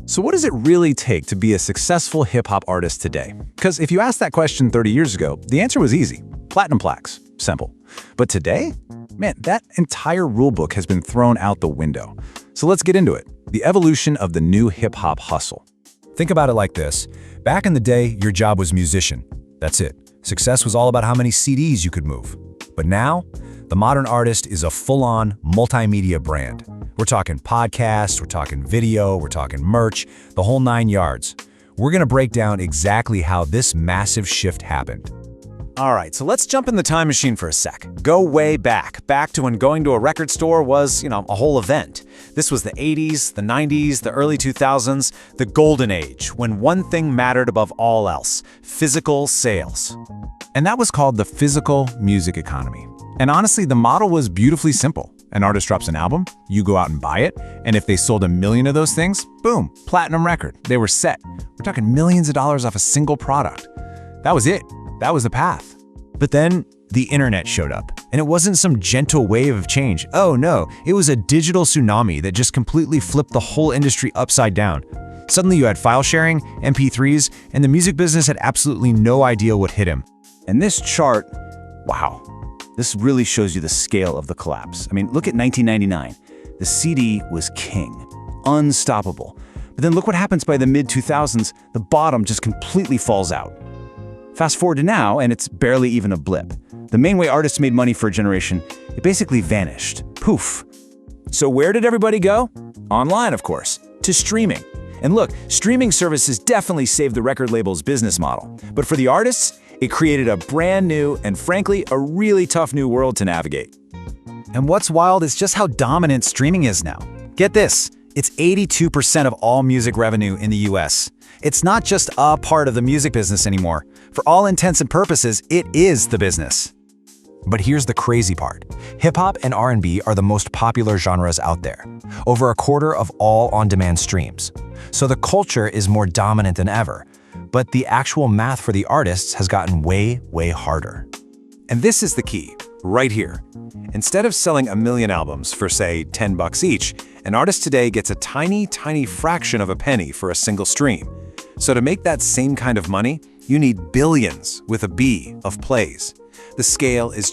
So what does it really take to be a successful hip-hop artist today? Because if you asked that question 30 years ago, the answer was easy. Platinum plaques. Simple. But today? Man, that entire rulebook has been thrown out the window. So let's get into it. The evolution of the new hip-hop hustle. Think about it like this. Back in the day, your job was musician. That's it. Success was all about how many CDs you could move. But now, the modern artist is a full-on multimedia brand. We're talking podcasts, we're talking video, we're talking merch, the whole 9 yards. We're going to break down exactly how this massive shift happened. All right, so let's jump in the time machine for a sec. Go way back to when going to a record store was, a whole event. This was the 80s, the 90s, the early 2000s, the golden age, when one thing mattered above all else: physical sales. And that was called the physical music economy. And honestly, the model was beautifully simple. An artist drops an album, you go out and buy it, and if they sold 1 million of those things, boom, platinum record. They were set. We're talking millions of dollars off a single product. That was it. That was the path. But then the internet showed up, and it wasn't some gentle wave of change. Oh no, it was a digital tsunami that just completely flipped the whole industry upside down. Suddenly you had file sharing, MP3s, and the music business had absolutely no idea what hit him. And this chart, wow, this really shows you the scale of the collapse. I mean, look at 1999. The CD was king, unstoppable. But then look what happens by the mid-2000s, the bottom just completely falls out. Fast forward to now, and it's barely even a blip. The main way artists made money for a generation, it basically vanished. Poof. So where did everybody go? Online, of course, to streaming. And look, streaming services definitely saved the record label's business model. But for the artists, it created a brand new and frankly, a really tough new world to navigate. And what's wild is just how dominant streaming is now. Get this, it's 82% of all music revenue in the US. It's not just a part of the music business anymore. For all intents and purposes, it is the business. But here's the crazy part. Hip-hop and R&B are the most popular genres out there. Over a quarter of all on-demand streams. So the culture is more dominant than ever. But the actual math for the artists has gotten way, way harder. And this is the key, right here. Instead of selling 1 million albums for, say, $10 each, an artist today gets a tiny, tiny fraction of a penny for a single stream. So to make that same kind of money, you need billions, with a B, of plays. The scale is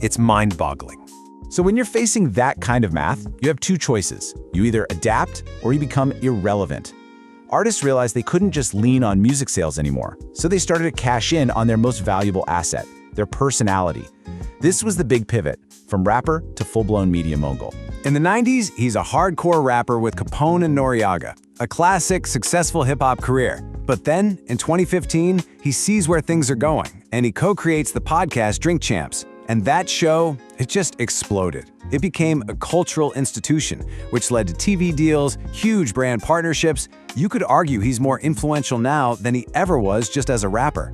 it's mind-boggling. So when you're facing that kind of math, you have 2 choices. You either adapt or you become irrelevant. Artists realized they couldn't just lean on music sales anymore, so they started to cash in on their most valuable asset, their personality. This was the big pivot, from rapper to full-blown media mogul. In the 90s, he's a hardcore rapper with Capone and Noriega, a classic, successful hip-hop career. But then, in 2015, he sees where things are going, and he co-creates the podcast Drink Champs. And that show, it just exploded. It became a cultural institution, which led to TV deals, huge brand partnerships. You could argue he's more influential now than he ever was just as a rapper.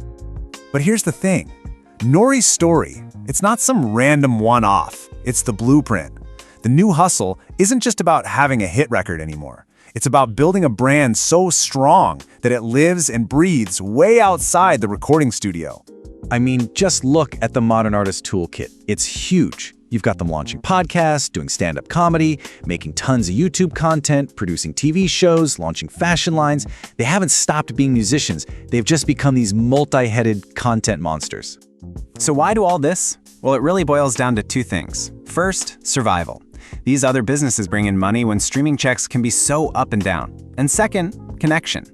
But here's the thing. N.O.R.E's story, it's not some random one-off. It's the blueprint. The new hustle isn't just about having a hit record anymore. It's about building a brand so strong that it lives and breathes way outside the recording studio. I mean, just look at the Modern Artist Toolkit. It's huge. You've got them launching podcasts, doing stand-up comedy, making tons of YouTube content, producing TV shows, launching fashion lines. They haven't stopped being musicians. They've just become these multi-headed content monsters. So why do all this? Well, it really boils down to 2 things. First, survival. These other businesses bring in money when streaming checks can be so up and down. And second, connection.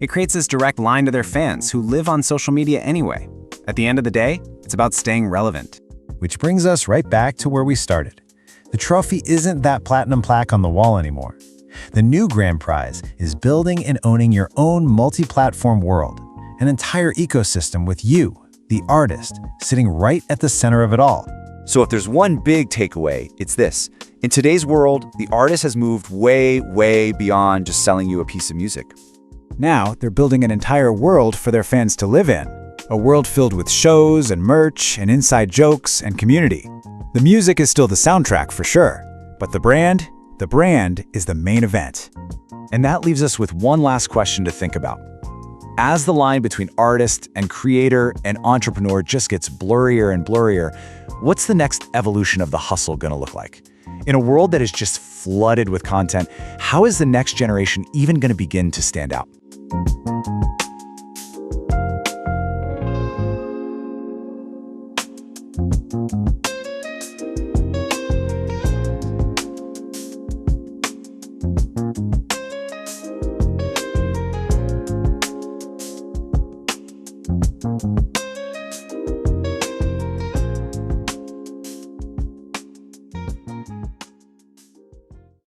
It creates this direct line to their fans who live on social media anyway. At the end of the day, it's about staying relevant. Which brings us right back to where we started. The trophy isn't that platinum plaque on the wall anymore. The new grand prize is building and owning your own multi-platform world, an entire ecosystem with you, the artist, sitting right at the center of it all. So if there's one big takeaway, it's this. In today's world, the artist has moved way, way beyond just selling you a piece of music. Now, they're building an entire world for their fans to live in. A world filled with shows and merch and inside jokes and community. The music is still the soundtrack for sure, but the brand is the main event. And that leaves us with one last question to think about. As the line between artist and creator and entrepreneur just gets blurrier and blurrier, what's the next evolution of the hustle going to look like? In a world that is just flooded with content, how is the next generation even going to begin to stand out?